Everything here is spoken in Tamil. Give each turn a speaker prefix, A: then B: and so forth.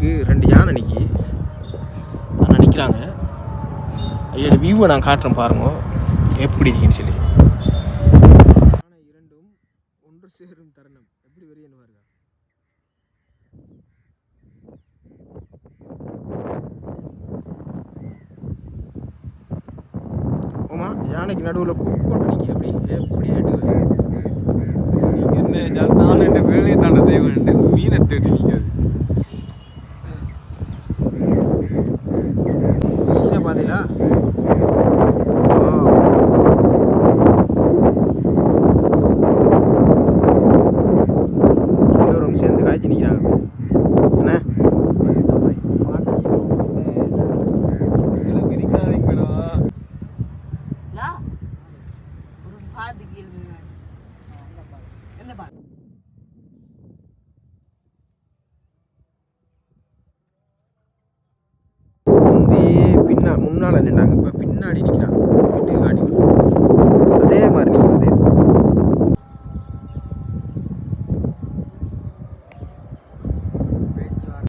A: இதுக்கு 2 யானை நிற்கி ஆனால் நிற்கிறாங்க. ஐயோட வியூவை நான் காட்டுறேன் பாருங்க எப்படி இருக்குன்னு சொல்லி. யானை இரண்டும் ஒன்று சேரும் தருணம் எப்படி வெறியன்னு பாருங்க. ஆமா, யானைக்கு நடுவில் கொண்டு நிற்கி அப்படி எப்படி எடுவேன்.
B: என்ன நான் என் வேலையை தாண்ட செய்வேன். மீனை தேடி நிற்காது.
A: சீனை பாத்தீங்களா? எல்லோரும் சேர்ந்து காய்ச்சி நிற்கிறாங்க. என்ன முன்னால நின்றாங்க, இப்போ பின்னாடி நிற்கிறாங்க. பின்னாடி அதே மாதிரி நிற்கும். அதே